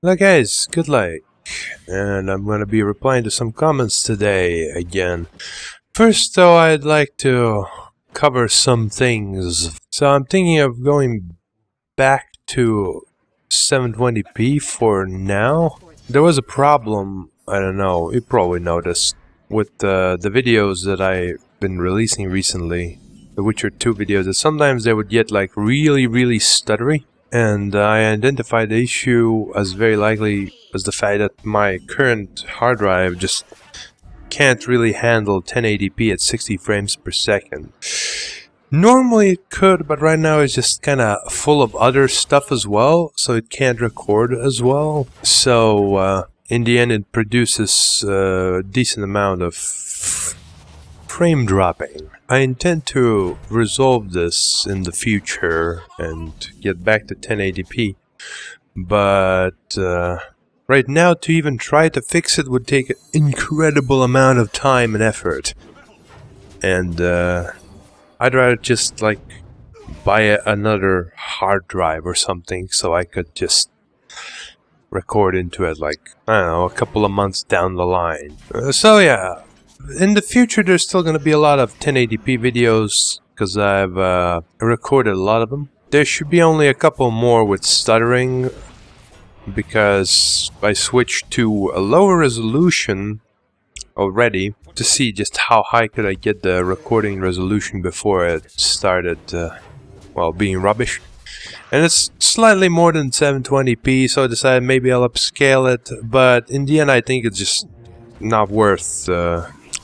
Hello guys, good luck, and I'm gonna be replying to some comments today again. First though, I'd like to cover some things. So I'm thinking of going back to 720p for now. There was a problem, I don't know, you probably noticed, with the videos that I've been releasing recently, the Witcher 2 videos, that sometimes they would get like really stuttery. And I identified the issue as very likely as the fact that my current hard drive just can't really handle 1080p at 60 frames per second. Normally it could, but right now it's just kind of full of other stuff as well, so it can't record as well. So in the end it produces a decent amount of frame dropping. I intend to resolve this in the future and get back to 1080p, but right now to even try to fix it would take an incredible amount of time and effort, and I'd rather just like buy another hard drive or something so I could just record into it, like, I don't know, a couple of months down the line. So yeah, in the future there's still going to be a lot of 1080p videos because I've recorded a lot of them. There should be only a couple more with stuttering because I switched to a lower resolution already to see just how high could I get the recording resolution before it started well, being rubbish. And it's slightly more than 720p, so I decided maybe I'll upscale it, but in the end I think it's just not worth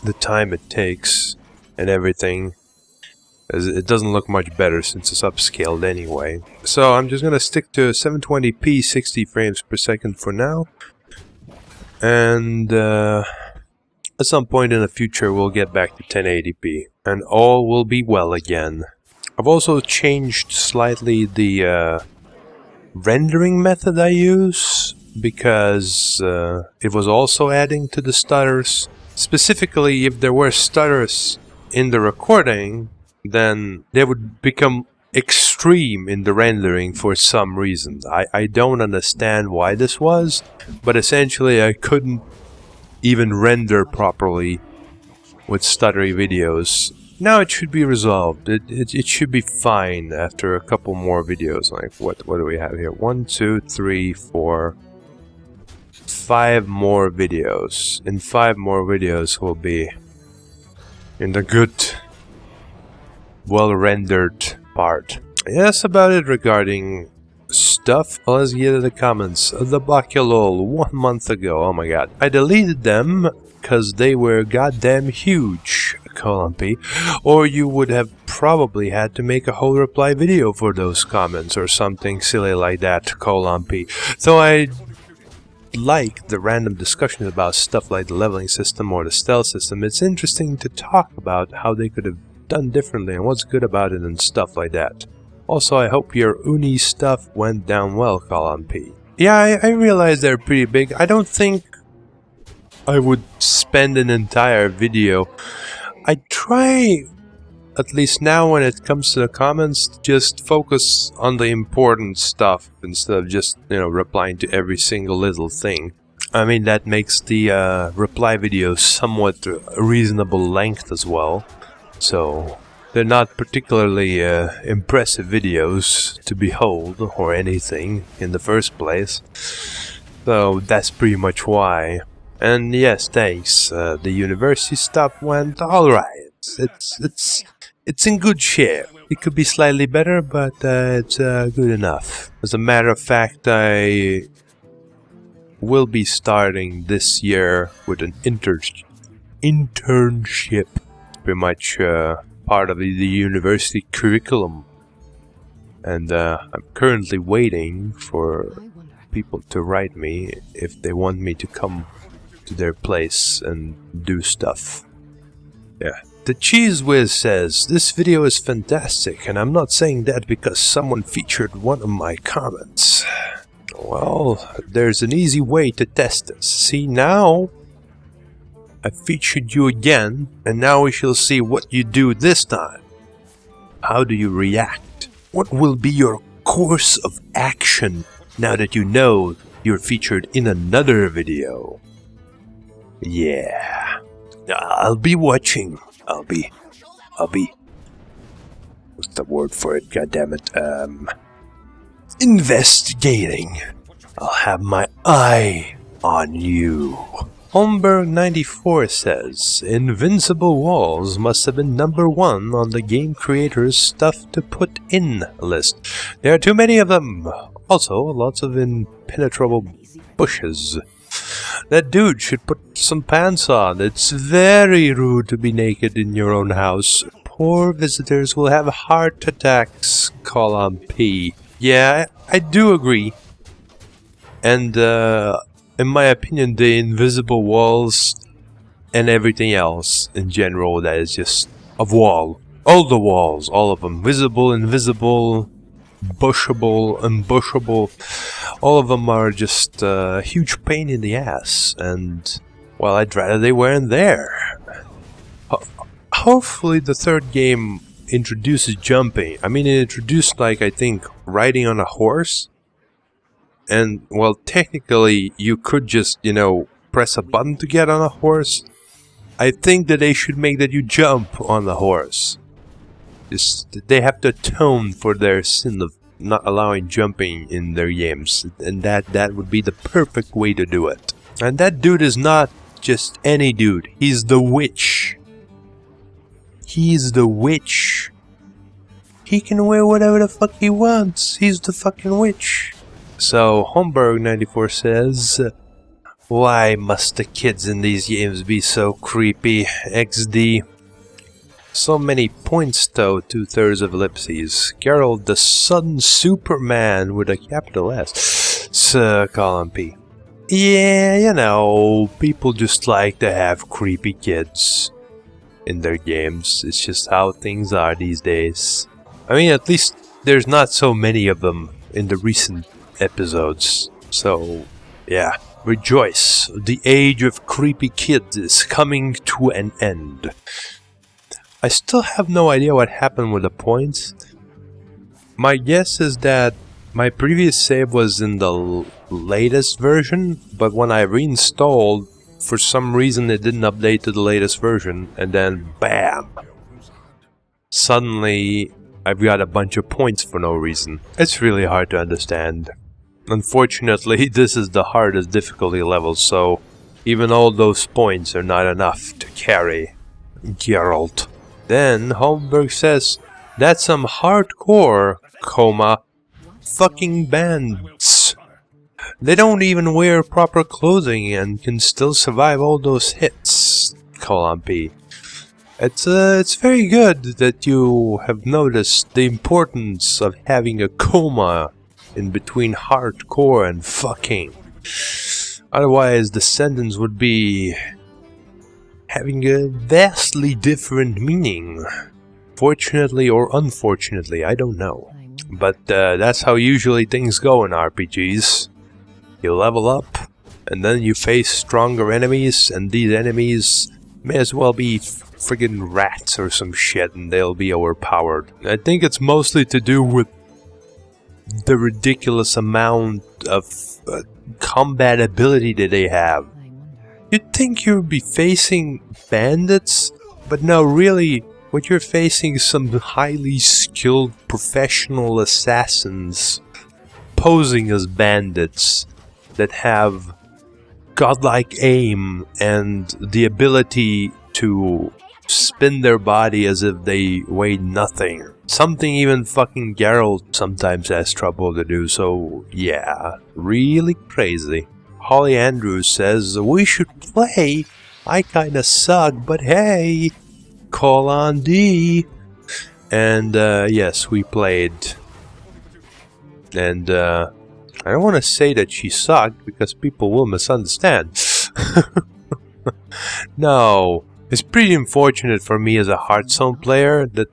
the time it takes and everything, as it doesn't look much better since it's upscaled anyway. So I'm just gonna stick to 720p 60 frames per second for now, and at some point in the future we'll get back to 1080p and all will be well again. I've also changed slightly the rendering method I use because it was also adding to the stutters. Specifically, if there were stutters in the recording, then they would become extreme in the rendering for some reason. I don't understand why this was, but essentially I couldn't even render properly with stuttery videos. Now it should be resolved. It should be fine after a couple more videos. Like, what do we have here? 1, 2, 3, 4... 5 more videos. In 5 more videos we'll be in the good, well-rendered part. Yes, about it regarding stuff. Let's get to the comments. TheBokkelul 1 month ago. Oh my god. I deleted them because they were goddamn huge, P. Or you would have probably had to make a whole reply video for those comments or something silly like that, P. So I like the random discussions about stuff like the leveling system or the stealth system. It's interesting to talk about how they could have done differently and what's good about it and stuff like that. Also, I hope your uni stuff went down well, P. Yeah, I realize they're pretty big. I don't think I would spend an entire video. I try, at least now when it comes to the comments, just focus on the important stuff instead of just, replying to every single little thing. I mean, that makes the reply videos somewhat reasonable length as well. So they're not particularly impressive videos to behold or anything in the first place. So that's pretty much why. And yes, thanks. The university stuff went alright. It's in good shape. It could be slightly better, but it's good enough. As a matter of fact, I will be starting this year with an internship. Pretty much part of the university curriculum. And I'm currently waiting for people to write me if they want me to come to their place and do stuff. Yeah. TheCheezWizz says, this video is fantastic, and I'm not saying that because someone featured one of my comments. Well, there's an easy way to test this. See, now I featured you again, and now we shall see what you do this time. How do you react? What will be your course of action now that you know you're featured in another video. Yeah. I'll be watching. I'll be... What's the word for it? Goddammit. Investigating. I'll have my eye on you. Holmberg94 says, Invincible walls must have been #1 on the game creator's stuff to put in list. There are too many of them. Also, lots of impenetrable bushes. That dude should put some pants on. It's very rude to be naked in your own house. Poor visitors will have heart attacks, call on P. Yeah, I do agree. And, in my opinion, the invisible walls and everything else in general that is just a wall. All the walls, all of them. Visible, invisible, bushable, unbushable. All of them are just a huge pain in the ass. And, well, I'd rather they weren't there. Hopefully the third game introduces jumping. I mean, it introduced, like, I think, riding on a horse. And, well, technically, you could just, you know, press a button to get on a horse. I think that they should make that you jump on the horse. They have to atone for their sin of not allowing jumping in their games. And that would be the perfect way to do it. And that dude is not just any dude. He's the witch. He's the witch. He can wear whatever the fuck he wants. He's the fucking witch. So, Holmberg94 says, why must the kids in these games be so creepy? XD. So many points though, 2/3 of ellipses. Geralt the Sun Superman with a capital S. Column P. Yeah, you know, people just like to have creepy kids in their games. It's just how things are these days. I mean, at least there's not so many of them in the recent episodes. So, yeah. Rejoice. The age of creepy kids is coming to an end. I still have no idea what happened with the points. My guess is that my previous save was in the latest version, but when I reinstalled, for some reason it didn't update to the latest version, and then BAM! Suddenly, I've got a bunch of points for no reason. It's really hard to understand. Unfortunately, this is the hardest difficulty level, so even all those points are not enough to carry Geralt. Then, Holmberg says, that's some hardcore, fucking bands. They don't even wear proper clothing and can still survive all those hits, P. It's very good that you have noticed the importance of having a coma in between hardcore and fucking. Otherwise, the sentence would be having a vastly different meaning. Fortunately or unfortunately, I don't know. But that's how usually things go in RPGs. You level up, and then you face stronger enemies, and these enemies may as well be friggin' rats or some shit, and they'll be overpowered. I think it's mostly to do with the ridiculous amount of combat ability that they have. You'd think you'd be facing bandits, but no, really, what you're facing is some highly skilled professional assassins posing as bandits that have godlike aim and the ability to spin their body as if they weighed nothing. Something even fucking Geralt sometimes has trouble to do, so yeah, really crazy. Holly Andrews says, we should play. I kinda suck, but hey, call on D. And yes, we played. And I don't want to say that she sucked because people will misunderstand. No, it's pretty unfortunate for me as a Hearthstone player that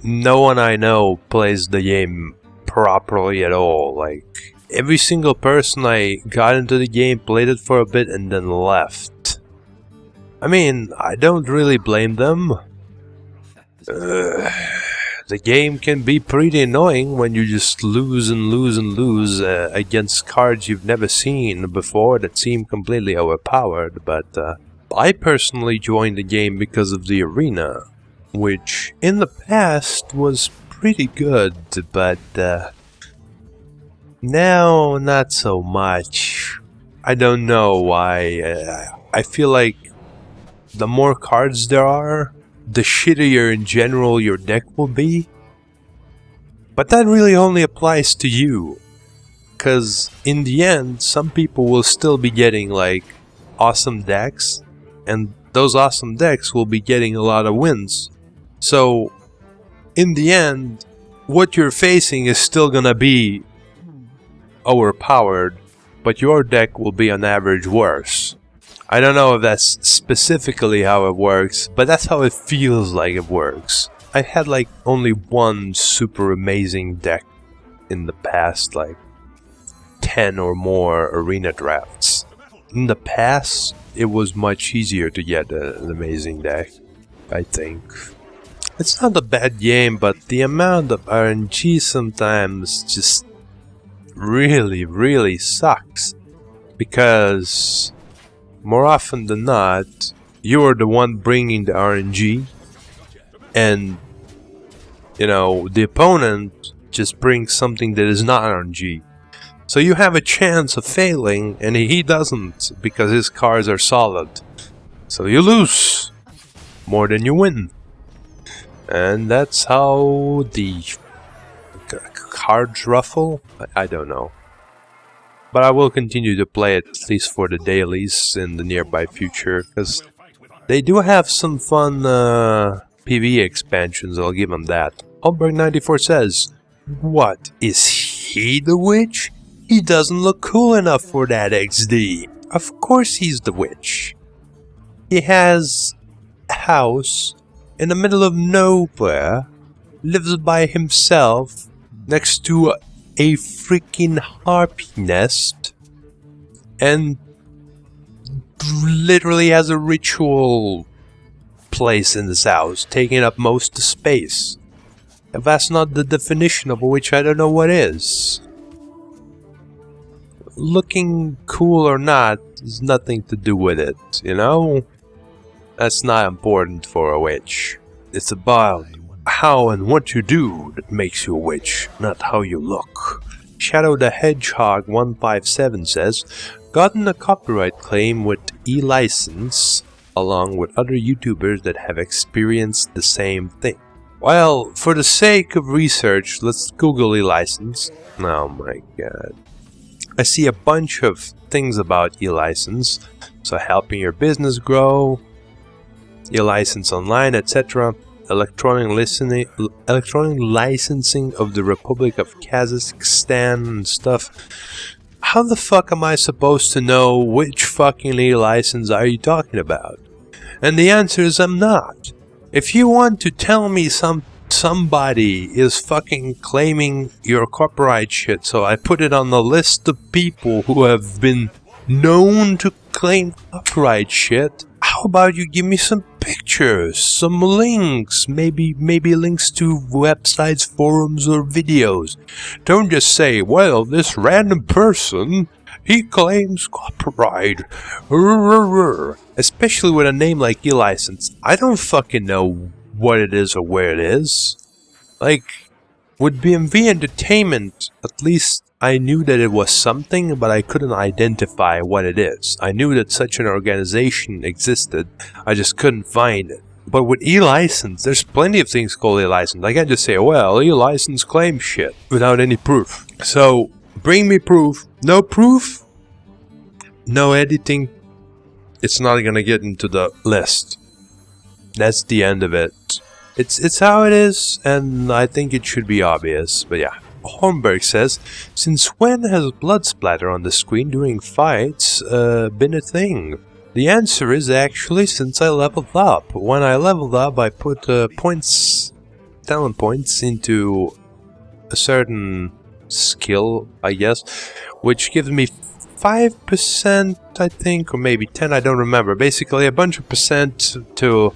no one I know plays the game properly at all. Like, every single person I got into the game played it for a bit and then left. I mean, I don't really blame them. the game can be pretty annoying when you just lose and lose and lose against cards you've never seen before that seem completely overpowered, but I personally joined the game because of the arena, which in the past was pretty good, but now not so much. I don't know why. I feel like the more cards there are, the shittier in general your deck will be. But that really only applies to you, because in the end, some people will still be getting like awesome decks, and those awesome decks will be getting a lot of wins. So in the end, what you're facing is still gonna be overpowered, but your deck will be on average worse. I don't know if that's specifically how it works, but that's how it feels like it works. I had like only one super amazing deck in the past like 10 or more arena drafts. In the past, it was much easier to get an amazing deck, I think. It's not a bad game, but the amount of RNG sometimes just really sucks, because more often than not, you're the one bringing the RNG, and you know, the opponent just brings something that is not RNG. So you have a chance of failing, and he doesn't, because his cards are solid. So you lose more than you win. And that's how the cards ruffle? I don't know. But I will continue to play it, at least for the dailies in the nearby future, because they do have some fun PvE expansions, I'll give them that. Holmberg94 says, "What, is he the witch? He doesn't look cool enough for that XD. Of course he's the witch. He has a house in the middle of nowhere, lives by himself next to a freaking harpy nest, and literally has a ritual place in this house, taking up most of the space. If that's not the definition of a witch, I don't know what is. Looking cool or not has nothing to do with it, you know? That's not important for a witch. It's about how and what you do that makes you a witch, not how you look." ShadowTheHedgehog157 says, "Gotten a copyright claim with e-license, along with other YouTubers that have experienced the same thing." Well, for the sake of research, let's Google e-license. Oh my god. I see a bunch of things about e-license. So helping your business grow, e-license online, etc. Electronic licensing of the Republic of Kazakhstan and stuff. How the fuck am I supposed to know which fucking e-license are you talking about? And the answer is I'm not. If you want to tell me somebody is fucking claiming your copyright shit, so I put it on the list of people who have been known to claim copyright shit, how about you give me some pictures, some links, maybe links to websites, forums, or videos. Don't just say, well, this random person, he claims copyright. Especially with a name like e-license. I don't fucking know what it is or where it is. Like, with BMV Entertainment, at least I knew that it was something, but I couldn't identify what it is. I knew that such an organization existed, I just couldn't find it. But with e-license, there's plenty of things called e-license. I can't just say, well, e-license claims shit, without any proof. So, bring me proof. No proof, no editing. It's not gonna get into the list. That's the end of it. It's how it is, and I think it should be obvious, but yeah. Holmberg says, "Since when has blood splatter on the screen during fights been a thing?" The answer is actually since I leveled up. When I leveled up, I put talent points into a certain skill, I guess, which gives me 5%, I think, or maybe 10, I don't remember. Basically, a bunch of percent to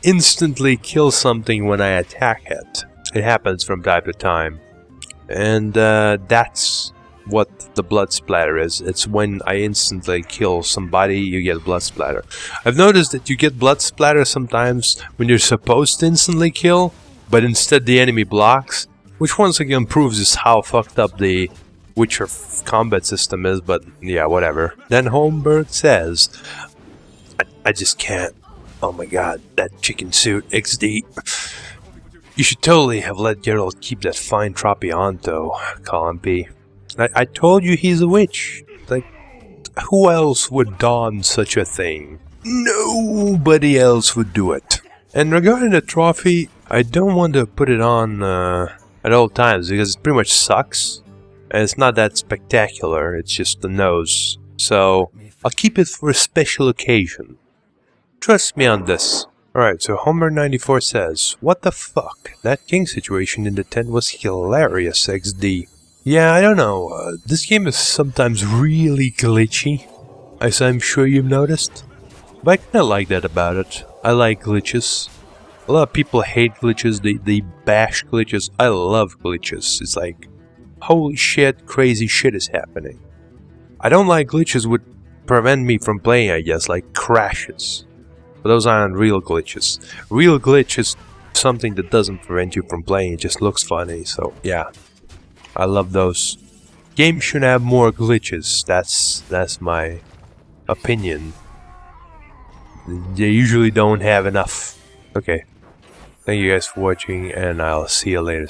instantly kill something when I attack it. It happens from time to time. And that's what the blood splatter is. It's when I instantly kill somebody, you get blood splatter. I've noticed that you get blood splatter sometimes when you're supposed to instantly kill, but instead the enemy blocks, which once again proves just how fucked up the Witcher combat system is, but yeah, whatever. Then Holmberg says, I just can't. Oh my god, that chicken suit, XD. You should totally have let Geralt keep that fine Trapianto, Colin P. I told you he's a witch. Like, who else would don such a thing? Nobody else would do it. And regarding the trophy, I don't want to put it on at all times because it pretty much sucks. And it's not that spectacular, it's just the nose. So, I'll keep it for a special occasion. Trust me on this. Alright, so Holmberg94 says, what the fuck? That king situation in the tent was hilarious, XD. Yeah, I don't know. This game is sometimes really glitchy, as I'm sure you've noticed. But I kinda like that about it. I like glitches. A lot of people hate glitches, they bash glitches. I love glitches. It's like, holy shit, crazy shit is happening. I don't like glitches would prevent me from playing, I guess, like crashes. But those aren't real glitches. Real glitch is something that doesn't prevent you from playing, it just looks funny, so yeah. I love those. Games should have more glitches, that's my opinion. They usually don't have enough. Okay. Thank you guys for watching, and I'll see you later.